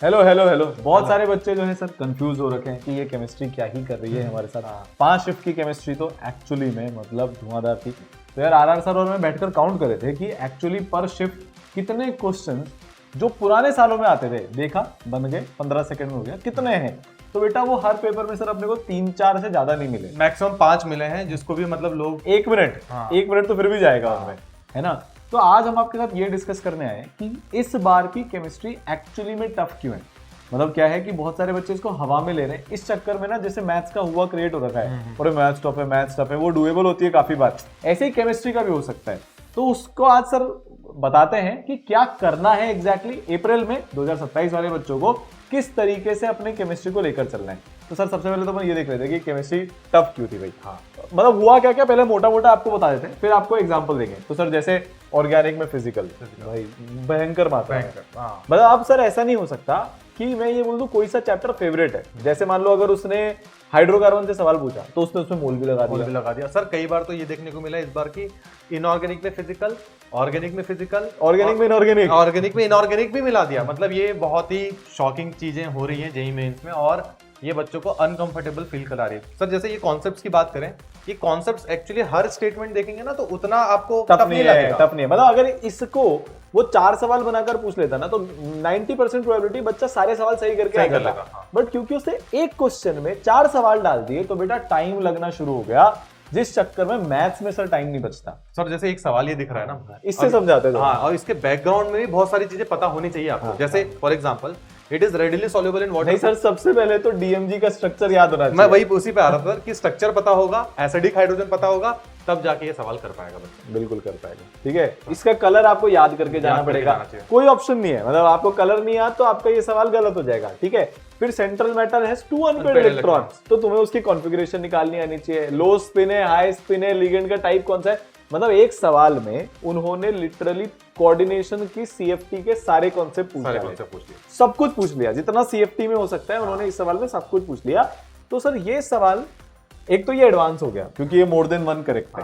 Hello hello hello. बहुत सारे बच्चे जो है सर कंफ्यूज हो रखे हैं कि ये केमिस्ट्री क्या ही कर रही है हमारे साथ। 5 शिफ्ट की केमिस्ट्री तो एक्चुअली में मतलब धुआंधार थी। तो यार आर सर और मैं बैठकर काउंट करे थे कि एक्चुअली पर शिफ्ट कितने क्वेश्चन जो पुराने सालों में आते थे, देखा बन गए 15 सेकंड में हो गया, कितने हैं। तो बेटा वो हर पेपर में सर अपने को 3-4 से ज्यादा नहीं मिले, मैक्सिमम 5 मिले हैं, जिसको भी मतलब लोग 1 मिनट हाँ। 1 मिनट तो फिर भी जाएगा उनमें, है ना। तो आज हम आपके साथ ये डिस्कस करने आए कि इस बार की केमिस्ट्री एक्चुअली में टफ क्यों है। मतलब क्या है कि बहुत सारे बच्चे इसको हवा में ले रहे हैं, इस चक्कर में ना जैसे मैथ्स का हुआ क्रिएट हो रखा है और मैथ्स टफ है, वो डुएबल होती है काफी बार, ऐसे ही केमिस्ट्री का भी हो सकता है। तो उसको आज सर बताते हैं कि क्या करना है एग्जैक्टली अप्रैल में 2027 वाले बच्चों को, किस तरीके से अपने केमिस्ट्री को लेकर चलना है। तो सर सबसे पहले तो मैं ये देख रहे थे कि केमिस्ट्री टफ क्यों थी भाई। हाँ, मतलब हुआ क्या क्या पहले मोटा मोटा आपको बता देते हैं, फिर आपको एग्जांपल देंगे। तो सर जैसे ऑर्गेनिक में फिजिकल भाई भयंकर मात्रा है। मतलब अब सर ऐसा नहीं हो सकता कि मैं ये बोल दूं कोई सा चैप्टर फेवरेट है। जैसे मान लो अगर उसने हाइड्रोकार्बन से सवाल पूछा तो उसने उसमें मोल भी लगा दिया। सर कई बार तो ये देखने को मिला इस बार की इनऑर्गेनिक में फिजिकल, ऑर्गेनिक में फिजिकल, ऑर्गेनिक में इनऑर्गेनिक, ऑर्गेनिक में इनऑर्गेनिक भी मिला दिया। मतलब ये बहुत ही शॉकिंग चीजें हो रही हैं जेईई मेंस में और ये बच्चों को अनकंफर्टेबल फील करा रही है। सर जैसे ये कॉन्सेप्ट्स की बात करें, ये कॉन्सेप्ट्स एक्चुअली हर स्टेटमेंट देखेंगे ना तो उतना आपको टफ नहीं है। मतलब अगर इसको वो 4 सवाल बनाकर पूछ लेता ना तो 90% प्रोबेबिलिटी बच्चा सारे सवाल सही करके आ जाता। बट क्योंकि उसे एक क्वेश्चन में 4 सवाल डाल दिए तो बेटा टाइम लगना शुरू हो गया, जिस चक्कर में मैथ्स में सर टाइम नहीं बचता। सर जैसे एक सवाल ये दिख रहा है ना, इससे समझाते हैं। हाँ, और इसके बैकग्राउंड में भी बहुत सारी चीजें पता होनी चाहिए आपको। जैसे for example it is readily soluble in water. नहीं सर, सबसे पहले तो डीएमजी का स्ट्रक्चर याद होना चाहिए। मैं वही उसी पे आ रहा था कि स्ट्रक्चर पता होगा, एसिडिक हाइड्रोजन पता होगा, तब जाके ये सवाल कर पाएगा बच्चा। बिल्कुल कर पाएगा। ठीक है, इसका कलर आपको याद करके जाना पड़ेगा, कोई ऑप्शन नहीं है। मतलब आपको कलर नहीं याद तो आपका ये सवाल गलत हो जाएगा। ठीक है, फिर central metal has 2 unpaired electrons, तो तुम्हें उसकी कॉन्फ़िगरेशन निकालनी आनी चाहिए। लो स्पिन है, हाई स्पिन है, लिगेंड का टाइप कौन सा है। मतलब एक सवाल में उन्होंने लिटरली कोऑर्डिनेशन की सीएफटी के सारे कॉन्सेप्ट पूछ लिए, सब कुछ पूछ लिया जितना सीएफटी में हो सकता है। उन्होंने इस सवाल में सब कुछ पूछ लिया। तो सर ये सवाल एक तो ये एडवांस हो गया क्योंकि ये मोर देन 1 करेक्ट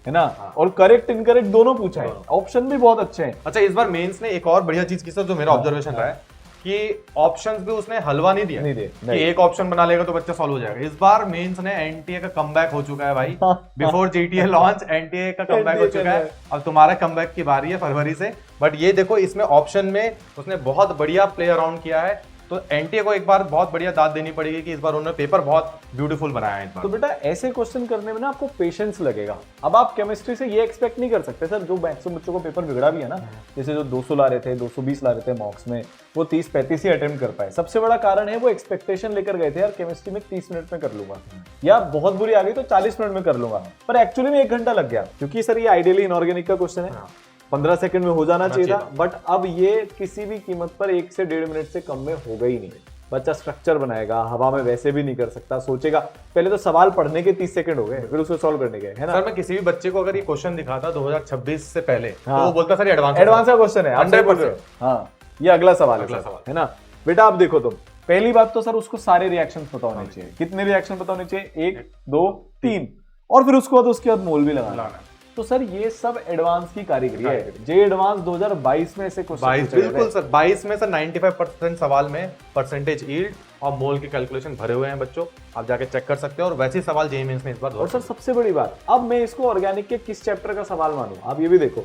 है ना। और करेक्ट इनकरेक्ट दोनों पूछा है, ऑप्शन भी बहुत अच्छे हैं। अच्छा, इस बार मेंस ने एक और बढ़िया चीज की सर, जो मेरा ऑब्जर्वेशन रहा है कि ऑप्शंस भी उसने हलवा नहीं दिया कि एक ऑप्शन बना लेगा तो बच्चा सॉल्व हो जाएगा। इस बार मेंस ने एनटीए का कमबैक हो चुका है भाई। बिफोर जीटीए लॉन्च एनटीए का कमबैक हो चुका है। अब तुम्हारा कमबैक की बारी है फरवरी से। बट ये देखो, इसमें ऑप्शन में उसने बहुत बढ़िया प्ले अराउंड किया है। तो एनटीए को एक बार बहुत बढ़िया दाद देनी पड़ेगी कि इस बार उन्होंने पेपर बहुत ब्यूटीफुल बनाया है इस बार। तो बेटा ऐसे क्वेश्चन करने में ना आपको पेशेंस लगेगा। अब आप केमिस्ट्री से ये एक्सपेक्ट नहीं कर सकते सर, जो मैक्सिमम बच्चों को पेपर बिगड़ा भी है ना, जैसे जो 200 ला रहे थे, 220 ला रहे थे मॉक्स में, वो 30-35 ही अटेम्प्ट कर पाए। सबसे बड़ा कारण है वो एक्सपेक्टेशन लेकर गए थे, यार केमिस्ट्री में 30 मिनट में कर लूंगा, या बहुत बुरी आ गई तो 40 मिनट में कर लूंगा। पर एक्चुअली में 1 घंटा लग गया, क्योंकि सर ये आइडियली इनऑर्गेनिक का क्वेश्चन है, 15 सेकंड में हो जाना चाहिए था। बट अब ये किसी भी कीमत पर 1 से 1.5 मिनट से कम में होगा ही नहीं। बच्चा स्ट्रक्चर बनाएगा, हवा में वैसे भी नहीं कर सकता, सोचेगा। पहले तो सवाल पढ़ने के 30 सेकंड हो गए, फिर उसको सॉल्व करने के, है ना। सर मैं किसी भी बच्चे को अगर ये क्वेश्चन दिखाता 2026 से पहले, तो वो बोलता सर एडवांस का क्वेश्चन है 100%। हाँ, ये अगला सवाल है ना बेटा। आप देखो, तुम पहली बात तो सर उसको सारे रिएक्शन पता होने चाहिए। कितने रिएक्शन पता होने चाहिए? 1 2 3, और फिर उसके बाद मोल भी लगाना है। तो सर ये सब एडवांस की कारीगरी है। जे एडवांस 2022 में ऐसे क्वेश्चन, बिल्कुल सर 22 में सर 95% सवाल में परसेंटेज यील्ड और मोल के कैलकुलेशन भरे हुए हैं बच्चों, आप जाके चेक कर सकते हो। और वैसे सवाल जेईई मेंस ने इस बार। और सर सबसे बड़ी बात, अब मैं इसको ऑर्गेनिक के किस चैप्टर का सवाल मानूं, आप ये भी देखो।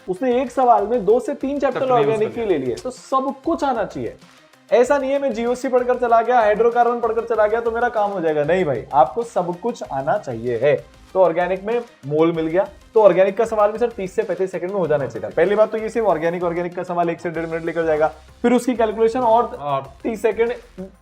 उसने एक सवाल में 2 से 3 चैप्टर ऑर्गेनिक के ले लिए, तो सब कुछ आना चाहिए। ऐसा नहीं है मैं जीओसी पढ़कर चला गया, हाइड्रोकार्बन पढ़कर चला गया तो मेरा काम हो जाएगा। नहीं भाई, आपको सब कुछ आना चाहिए है। तो ऑर्गेनिक में मोल मिल गया, तो ऑर्गेनिक का सवाल भी सर 30 से 35 सेकंड में हो जाना चाहिए था। पहली बात तो ये सिर्फ ऑर्गेनिक का सवाल 1 से 1.5 मिनट लेकर जाएगा, फिर उसकी कैलकुलेशन और 30 सेकंड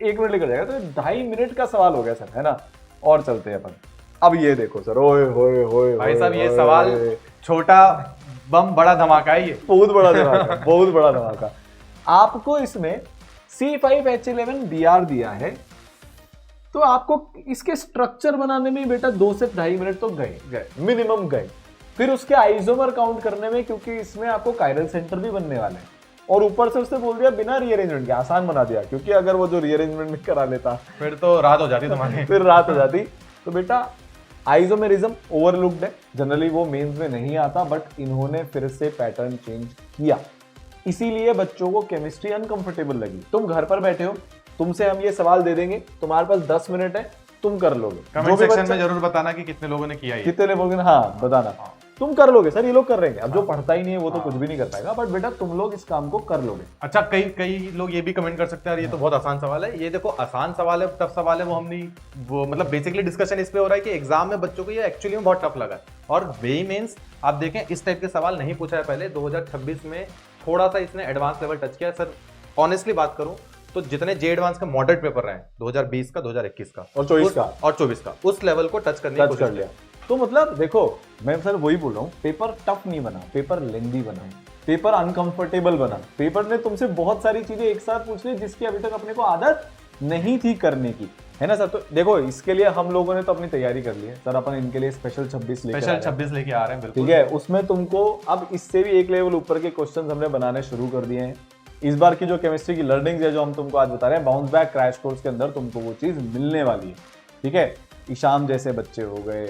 1 मिनट लेकर जाएगा, तो 2.5 मिनट का सवाल हो गया सर, है ना। और चलते हैं अपन। अब ये देखो सर, ओए होए होए भाई साहब, ये सवाल छोटा बम बड़ा धमाका है। ये बहुत बड़ा धमाका, बहुत बड़ा धमाका। आपको इसमें C5H11Br दिया है, तो आपको इसके स्ट्रक्चर बनाने में बेटा 2 से 2.5 मिनट तो गए मिनिमम गए। फिर उसके आइसोमर काउंट करने में, क्योंकि इसमें आपको कायरल सेंटर भी बनने वाले हैं, और ऊपर से उसने बोल दिया बिना रीअरेंजमेंट के, आसान बना दिया। क्योंकि अगर वो जो रीअरेंजमेंट में करा लेता फिर तो रात हो जाती तुम्हारी। फिर रात हो जाती। तो बेटा आइसोमेरिज्म ओवरलुक्ड है, जनरली वो मेंस में नहीं आता, बट इन्होंने फिर से पैटर्न चेंज किया। इसीलिए बच्चों को केमिस्ट्री अनकंफर्टेबल लगी। तुम घर पर बैठे हो, तुमसे हम ये सवाल दे देंगे, तुम्हारे पास 10 मिनट है, तुम कर लोगे। कमेंट सेक्शन में जरूर बताना कि कितने लोगों ने किया है, कितने लोगों ने, हाँ बताना, तुम कर लोगे सर, ये लोग कर रहे हैं। अब जो पढ़ता ही नहीं है वो तो कुछ भी नहीं कर पाएगा, बट बेटा तुम लोग इस काम को कर लोगे। अच्छा, कई लोग ये भी कमेंट कर सकते हैं यार ये तो बहुत आसान सवाल है। ये देखो आसान सवाल है, टफ सवाल है, वो हम नहीं, वो मतलब बेसिकली डिस्कशन इस पे हो रहा है कि एग्जाम में बच्चों को ये एक्चुअली में बहुत टफ लगा है। और जेईई मेंस आप देखें इस टाइप के सवाल नहीं पूछा है पहले। 2026 में थोड़ा सा इसने एडवांस लेवल टच किया। सर ऑनेस्टली बात करूं तो जितने जे एडवांस के मॉडरेट पेपर रहे 2020 का, 2021 का और 24 का उस लेवल को टच करने की कोशिश कर लिया। तो मतलब देखो, मैं सर वही बोल रहा हूँ, पेपर टफ नहीं बना, पेपर लेंदी बना, पेपर अनकंफर्टेबल बना। पेपर ने तुमसे बहुत सारी चीजें एक साथ पूछ ली जिसकी अभी तक अपने को आदत नहीं थी करने की, है ना सर। तो देखो इसके लिए हम लोगों ने तो अपनी तैयारी कर ली है सर। अपन इनके लिए स्पेशल 26 लेके आ रहे हैं, बिल्कुल ठीक है। उसमें तुमको अब इससे भी एक लेवल ऊपर के क्वेश्चन हमने बनाने शुरू कर दिए हैं। इस बार की जो केमिस्ट्री की लर्निंग है जो हम तुमको आज बता रहे हैं, बाउंस बैक क्रैश कोर्स के अंदर तुमको वो चीज मिलने वाली है, ठीक है। ईशान जैसे बच्चे हो गए,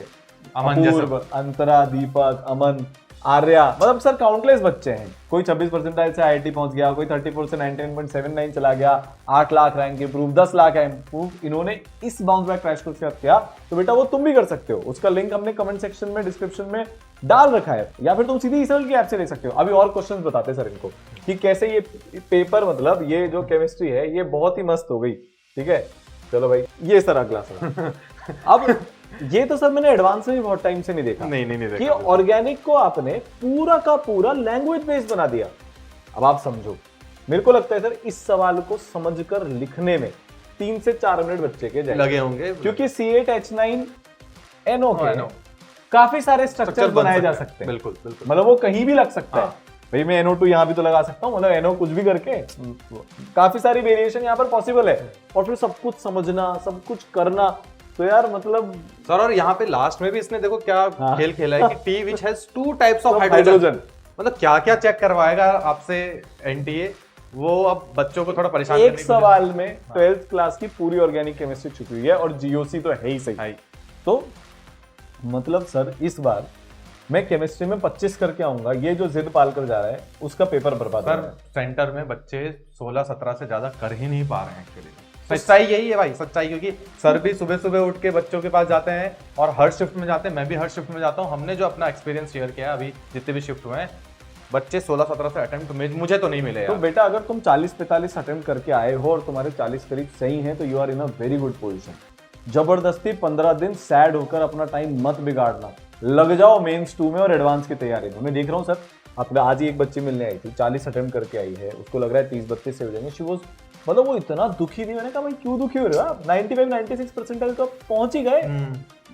अपूर्व, अंतरा, दीपक, अमन, आर्या, मतलब सर काउंटलेस बच्चे हैं। कोई 26 परसेंटाइल से IIT पहुंच गया, कोई 34 से 99.79 चला गया, 8 lakh rank improve, 10 lakh improve इन्होंने इस बाउंस बैक क्रैश कोर्स के साथ किया। तो बेटा वो तुम भी कर सकते हो। उसका लिंक हमने कमेंट सेक्शन में, डिस्क्रिप्शन में डाल रखा है, या फिर तुम सीधी इसरल की ऐप से ले सकते हो। अभी और क्वेश्चन बताते सर इनको कि कैसे ये पेपर, मतलब ये जो केमिस्ट्री है ये बहुत ही मस्त हो गई, ठीक है। चलो भाई, ये सर अगला सवाल। अब ये तो सर मैंने एडवांस में भी बहुत टाइम से नहीं देखा कि ऑर्गेनिक को आपने पूरा का पूरा लैंग्वेज बेस्ड बना दिया। अब आप समझो, मेरे को लगता है सर इस सवाल को समझकर लिखने में 3 से 4 मिनट बच्चे के लगे होंगे, क्योंकि C8H9NO के काफी सारे स्ट्रक्चर बनाए जा सकते हैं। बिल्कुल बिल्कुल, मतलब वो कहीं भी लग सकता है। भाई मैं NO2 यहाँ भी तो लगा सकता हूँ, मतलब NO कुछ भी करके काफी सारी वेरिएशन यहाँ पर पॉसिबल है। और फिर सब कुछ समझना, सब कुछ करना, तो यार मतलब सर। और यहाँ पे लास्ट में भी इसने देखो क्या खेल खेला है कि T which has 2 types of hydrogen, मतलब क्या क्या चेक करवाएगा आपसे NTA, वो अब बच्चों को थोड़ा परेशान एक सवाल में 12th क्लास की पूरी ऑर्गेनिक केमिस्ट्री छुपी हुई है और GOC तो है ही सही। तो मतलब सर इस बार मैं केमिस्ट्री में 25 करके आऊंगा, ये जो जिद पाल कर जा रहा है उसका पेपर बर्बाद है। सर सेंटर में बच्चे 16-17 से ज्यादा कर ही नहीं पा रहे हैं एक्चुअली। सच्चाई यही है भाई, सच्चाई, क्योंकि सर भी सुबह सुबह उठ के बच्चों के पास जाते हैं और हर शिफ्ट में जाते हैं, मैं भी हर शिफ्ट में जाता हूँ। हमने जो अपना एक्सपीरियंस शेयर किया है अभी जितने भी शिफ्ट हुए हैं, बच्चे 16-17 से अटेम्प्ट मुझे तो नहीं मिले। तो बेटा अगर तुम 40-45 अटेम्प्ट करके आए हो और तुम्हारे 40 करीब सही हैं, तो you are in a very good position. जबरदस्ती 15 दिन सैड होकर अपना टाइम मत बिगाड़ना, लग जाओ मेंस 2 में और एडवांस की तैयारी में। मैं देख रहा हूँ सर, अपने आज ही एक बच्ची मिलने आई थी, 40 अटेम्प्ट करके आई है, उसको लग रहा है 30-32 से हो जाएंगे। शी वाज, मतलब वो इतना दुखी थी। मैंने कहा भाई क्यों दुखी हो रहे हो आप, 95-96 परसेंटाइल तो पहुंच ही गए।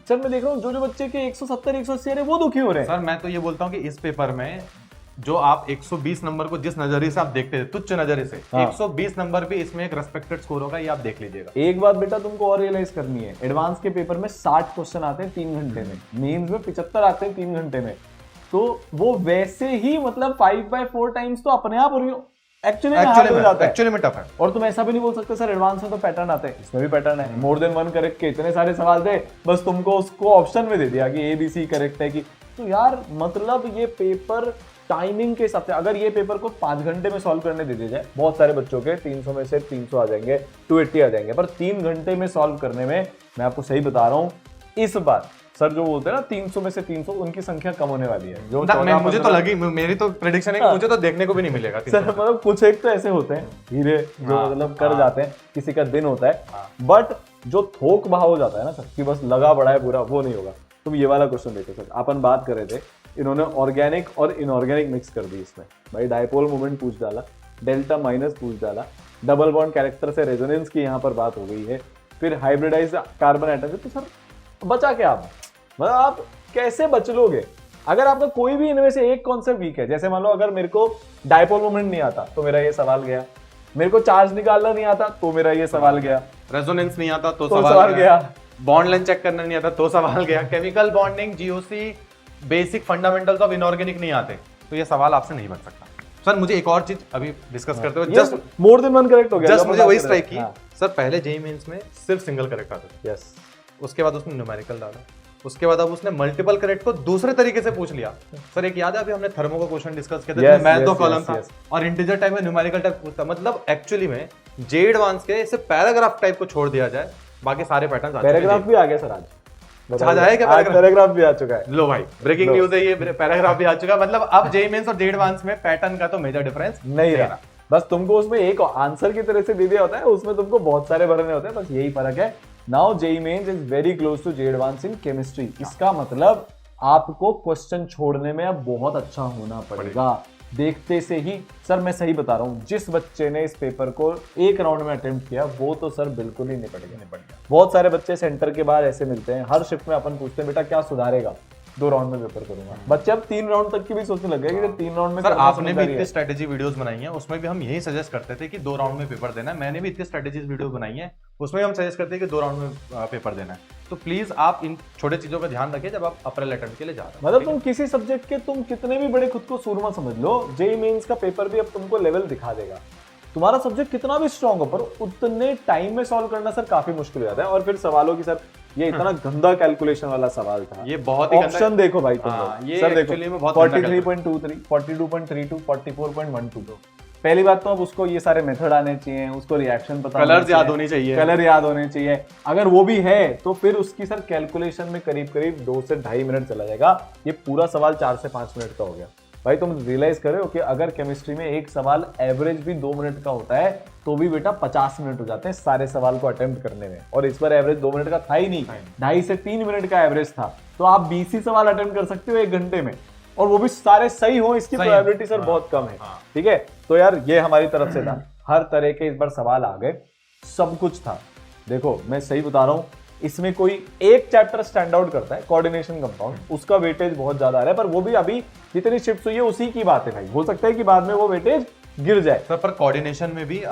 सर मैं देख रहा हूँ जो बच्चे के 170-180 आ रहे वो दुखी हो रहे हैं। सर मैं तो ये बोलता हूँ कि इस पेपर में जो आप 120 नंबर को जिस नजरिए से आप देखते थे, तुच्छ नजरिए से, 120 नंबर भी इसमें एक रेस्पेक्टेड स्कोर होगा, ये आप देख लीजिएगा। एक बात बेटा तुमको और रियलाइज करनी है, एडवांस के पेपर में 60 क्वेश्चन आते हैं 3 घंटे में, मेंस में 75 आते हैं 3 घंटे में। तो वो वैसे ही मतलब 5/4 टाइम्स तो अपने आप एक्चुअली में टफ है। और तुम ऐसा भी नहीं बोल सकते सर एडवांस में तो पैटर्न आते हैं, इसमें भी पैटर्न है। मोर देन 1 करेक्ट के इतने सारे सवाल थे, बस तुमको उसको ऑप्शन में दे दिया कि ABC करेक्ट है कि। तो यार मतलब ये पेपर टाइमिंग के हिसाब से, अगर ये पेपर को 5 घंटे में सॉल्व करने दे दिया जाए, बहुत सारे बच्चों के 300 में से 300 आ जाएंगे, 280 आ जाएंगे। पर 3 घंटे में सॉल्व करने में, मैं आपको सही बता रहा हूँ, इस बार सर जो बोलते हैं ना 300 में से 300, उनकी संख्या कम होने वाली है। जो मुझे तो लगी, मेरी तो प्रेडिक्शन है कि मुझे तो देखने को भी नहीं मिलेगा सर। मतलब कुछ एक तो ऐसे होते हैं धीरे जो मतलब कर जाते हैं, किसी का दिन होता है, बट जो थोक बहा हो जाता है ना सर कि बस लगा बड़ा है पूरा, वो नहीं होगा। तुम ये वाला क्वेश्चन देखो सर, अपन बात कर रहे थे, इन्होंने ऑर्गेनिक और इनऑर्गेनिक मिक्स कर दी इसमें। भाई डायपोल मोमेंट पूछ डाला, डेल्टा माइनस पूछ डाला, डबल बॉन्ड कैरेक्टर से रेजोनेंस की यहाँ पर बात हो गई है, फिर हाइब्रिडाइज कार्बन एटम से। तो सर बचा क्या आप, मतलब आप कैसे बच लोगे अगर आपका कोई भी इनमें से एक कॉन्सेप्ट वीक है। जैसे मान लो अगर मेरे को डायपोल मोमेंट नहीं आता तो मेरा ये सवाल गया, मेरे को चार्ज निकालना नहीं आता तो मेरा ये सवाल गया, रेजोनेंस नहीं आता तो सवाल गया, बॉन्ड लेंथ चेक करना नहीं आता तो सवाल गया, chemical bonding, GOC, basic fundamentals of inorganic नहीं आते तो ये सवाल आपसे नहीं बच सकता। सर मुझे एक और चीज अभी डिस्कस करते हुए, जस्ट मोर देन 1 करेक्ट हो गया, जस्ट मुझे वही स्ट्राइक की। सर पहले जेईई मेंस में सिर्फ सिंगल करेक्ट आता था, यस। उसके बाद उसने न्यूमेरिकल डाला, उसके बाद अब उसने मल्टीपल करेक्ट को दूसरे तरीके से पूछ लिया। सर एक याद है अभी हमने थर्मो का क्वेश्चन डिस्कस किया था, Yes, मैथ दो yes, कॉलम yes, था yes. और इंटीजर टाइप में न्यूमेरिकल टाइप पूछता। मतलब एक्चुअली में जे एडवांस के इसे पैराग्राफ टाइप को छोड़ दिया जाए, बाकी सारे पैटर्न पैराग्राफ भी आ गया सर आज। आज आया क्या पैराग्राफ भी आ चुका है। लो भाई ब्रेकिंग न्यूज है ये, पैराग्राफ भी आ चुका है। मतलब अब जेईई मेंस और जे एडवांस में पैटर्न का तो मेजर डिफरेंस नहीं रहा, बस तुमको उसमें एक आंसर की तरह से दे दिया होता है, उसमें तुमको बहुत सारे भरने होते हैं, बस यही फर्क है। Now JEE mains is very close to J advance in chemistry. इसका मतलब आपको क्वेश्चन छोड़ने में अब बहुत अच्छा होना पड़ेगा। देखते से ही सर मैं सही बता रहा हूँ, जिस बच्चे ने इस पेपर को एक राउंड में अटेम्प्ट किया वो तो सर बिल्कुल ही निपट गया। बहुत सारे बच्चे सेंटर के बाहर ऐसे मिलते हैं, हर शिफ्ट में अपन पूछते हैं बेटा क्या सुधारेगा, 2 राउंड में पेपर करूंगा। बच्चे अब 3 राउंड तक की भी सोचने लग गए कि 3 राउंड में। सर आपने भी इतनी स्ट्रेटेजी वीडियोस बनाई हैं, उसमें भी हम यही सजेस्ट करते थे कि 2 राउंड में पेपर देना है। मैंने भी इतनी स्ट्रेटेजीज वीडियो बनाई है, उसमें हम सजेस्ट करते हैं कि 2 राउंड में पेपर देना है। तो प्लीज आप इन छोटे चीजों का ध्यान रखिए जब आप अप्रैल अटेम्प्ट के लिए जा रहे हैं। मतलब तुम किसी सब्जेक्ट के तुम कितने भी बड़े खुद को सूरमा समझ लो, जेईई मेंस का पेपर भी अब तुमको लेवल दिखा देगा। तुम्हारा सब्जेक्ट कितना भी स्ट्रांग हो, पर उतने टाइम में सॉल्व करना सर काफी मुश्किल हो जाता है। और फिर सवालों की सर ये इतना गंदा कैलकुलेशन वाला सवाल था, ये बहुत ही ऑप्शन देखो भाई तुम ये सर देखो एक्चुअली में बहुत 43.23, 42.32, 44.12। पहली बात तो अब उसको ये सारे मेथड आने चाहिए, उसको रिएक्शन पता कलर्स याद होनी चाहिए, कलर याद होने चाहिए। अगर वो भी है तो फिर उसकी सर कैलकुलेशन में करीब करीब 2 से 2.5 मिनट चला जाएगा। ये पूरा सवाल 4 से 5 मिनट का हो गया। भाई तुम रियलाइज करो कि अगर केमिस्ट्री में एक सवाल एवरेज भी 2 मिनट का होता है तो भी बेटा 50 मिनट हो जाते हैं सारे सवाल को अटेम्प्ट करने में, और इस बार एवरेज 2 मिनट का था ही नहीं, 2.5 से 3 मिनट का एवरेज था। तो आप 20 ही सवाल अटेम्प्ट कर सकते हो 1 घंटे में, और वो भी सारे सही हो, इसकी प्रोबेबिलिटी सर बहुत कम है। ठीक है, तो यार ये हमारी तरफ से था, हर तरह के इस बार सवाल आ गए, सब कुछ था। देखो मैं सही बता रहा हूँ, इसमें कोई एक चैप्टर स्टैंड आउट करता है, कोऑर्डिनेशन कंपाउंड, उसका वेटेज बहुत ज्यादा आ रहा है, पर वो भी अभी जितनी शिफ्ट हुई है उसी की बात है भाई। हो सकता है कि बाद में वो वेटेज गिर जाए सर, पर कोऑर्डिनेशन में भी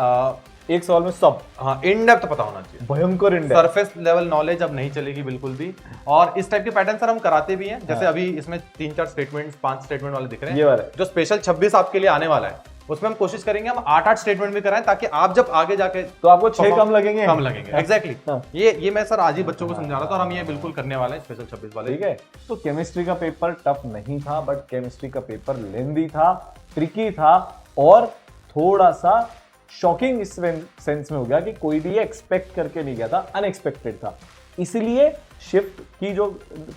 एक सवाल में सब इन डेप्थ पता होना चाहिए, भयंकर in depth. Surface level knowledge अब नहीं चलेगी बिल्कुल भी। और इस टाइप के पैटर्न सर हम कराते भी हैं, जैसे अभी इसमें 3-4 स्टेटमेंट्स 5 स्टेटमेंट वाले दिख रहे हैं, ये वाले जो स्पेशल 26 आपके लिए आने वाला है, उसमें हम कोशिश करेंगे हम 8-8 स्टेटमेंट भी कराएं, ताकि आप जब आगे जाके तो आपको 6 कम लगेंगे, एग्जैक्टली। ये मैं सर आज ही बच्चों को समझा रहा था, और हम ये बिल्कुल करने वाले हैं स्पेशल 26 वाले। ठीक है, तो केमिस्ट्री का पेपर टफ नहीं था, बट केमिस्ट्री का पेपर लेंदी था, ट्रिकी था, और थोड़ा सा शॉकिंग इस सेंस में हो गया कि कोई भी एक्सपेक्ट करके नहीं गया था, अनएक्सपेक्टेड था। इसलिए शिफ्ट की जो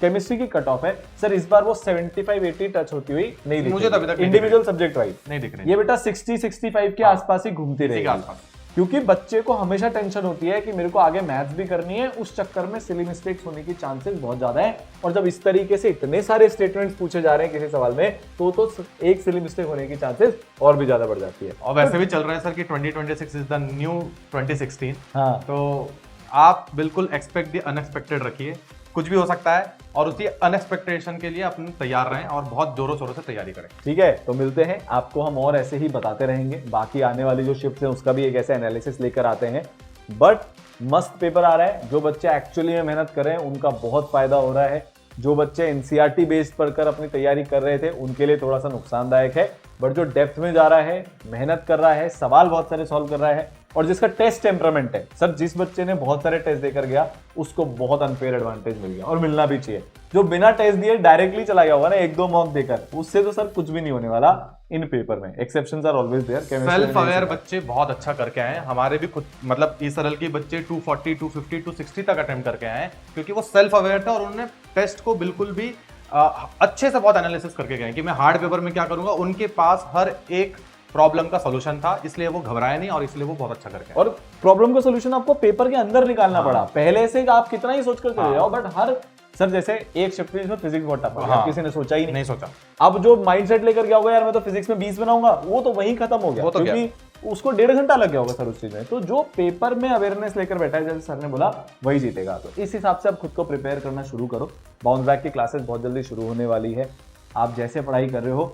केमिस्ट्री की कट ऑफ है सर, इस बार वो 75-80 टच होती हुई नहीं दिख मुझे तो अभी तक इंडिविजुअल सब्जेक्ट वाइज नहीं दिख रही। ये बेटा 60-65 के आसपास ही घूमती रहेगी, क्योंकि बच्चे को हमेशा टेंशन होती है कि मेरे को आगे मैथ्स भी करनी है, उस चक्कर में सिली मिस्टेक्स होने की चांसेस बहुत ज्यादा है। और जब इस तरीके से इतने सारे स्टेटमेंट्स पूछे जा रहे हैं किसी सवाल में, तो एक सिली मिस्टेक होने की चांसेस और भी ज्यादा बढ़ जाती है। और वैसे भी चल रहा है सर कि 2026 इज द न्यू 2016। हाँ, तो आप बिल्कुल एक्सपेक्ट दी अनएक्सपेक्टेड रखिए, कुछ भी हो सकता है, और उसी अनएक्सपेक्टेशन के लिए अपने तैयार रहें और बहुत जोरों शोरों से तैयारी करें। ठीक है, तो मिलते हैं आपको, हम और ऐसे ही बताते रहेंगे। बाकी आने वाली जो शिफ्ट है उसका भी एक ऐसे एनालिसिस लेकर आते हैं। बट मस्त पेपर आ रहा है, जो बच्चे एक्चुअली में मेहनत कर रहे हैं उनका बहुत फायदा हो रहा है। जो बच्चे एनसीईआरटी बेस्ड पढ़कर अपनी तैयारी कर रहे थे उनके लिए थोड़ा सा नुकसानदायक है, बट जो डेप्थ में जा रहा है, मेहनत कर रहा है, सवाल बहुत सारे सॉल्व कर रहा है, और जिसका टेस्ट टेम्परामेंट है सर, जिस बच्चे ने बहुत सारे टेस्ट देकर गया उसको बहुत अनफेयर एडवांटेज मिल गया, और मिलना भी चाहिए। जो बिना टेस्ट दिए डायरेक्टली चला गया होगा ना 1-2 मॉक देकर, उससे तो सर कुछ भी नहीं होने वाला इन पेपर में। Exceptions are always there. Self aware बच्चे बहुत अच्छा करके आए हैं, हमारे भी खुद मतलब इस सरल के बच्चे 240, 250, 260 तक अटेम्प्ट करके आए हैं, क्योंकि वो सेल्फ अवेयर थे और उन्होंने टेस्ट को बिल्कुल भी अच्छे से बहुत एनालिसिस करके गए कि मैं हार्ड पेपर में क्या करूंगा। उनके पास हर एक प्रॉब्लम का सॉल्यूशन था, इसलिए वो घबराए नहीं और इसलिए वो बहुत अच्छा करके। और प्रॉब्लम का सॉल्यूशन आपको पेपर के अंदर निकालना पड़ा, पहले से आप कितना ही सोचकर चले जाओ, बट हर सर जैसे एक शिफ्ट में फिजिक्स बहुत टफ है, किसी ने सोचा ही नहीं सोचा। अब जो माइंडसेट लेकर गया होगा यार मैं तो फिजिक्स में 20 बनाऊंगा, वो तो वहीं खत्म हो गया, क्योंकि उसको 1.5 घंटा लग गया होगा सर उस चीज में। तो जो पेपर में अवेयरनेस लेकर बैठा है, जैसे सर ने बोला, वही जीतेगा। तो इस हिसाब से आप खुद को प्रिपेयर करना शुरू करो। बाउंस बैक की क्लासेस बहुत जल्दी शुरू होने वाली है। आप जैसे पढ़ाई कर रहे हो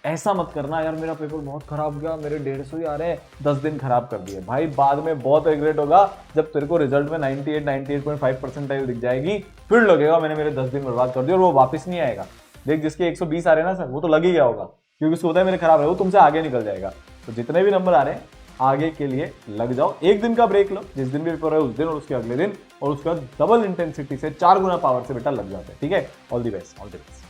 ऐसा मत करना यार मेरा पेपर बहुत खराब हो गया, मेरे 150 ही आ रहे हैं, 10 दिन खराब कर दिए। भाई बाद में बहुत रिग्रेट होगा जब तेरे को रिजल्ट में 98.5 परसेंटाइल दिख जाएगी, फिर लगेगा मैंने मेरे 10 दिन बर्बाद कर दिया, और वो वापस नहीं आएगा। देख जिसके 120 आ रहे हैं ना सर, वो तो लग ही गया होगा, क्योंकि उसको होता है मेरे खराब है, वो तुमसे आगे निकल जाएगा। तो जितने भी नंबर आ रहे हैं आगे के लिए लग जाओ। एक दिन का ब्रेक लो, जिस दिन भी पेपर है उस दिन और उसके अगले दिन, और उसका डबल इंटेंसिटी से 4 गुना पावर से बेटा लग जाता है। ठीक है, ऑल द बेस्ट।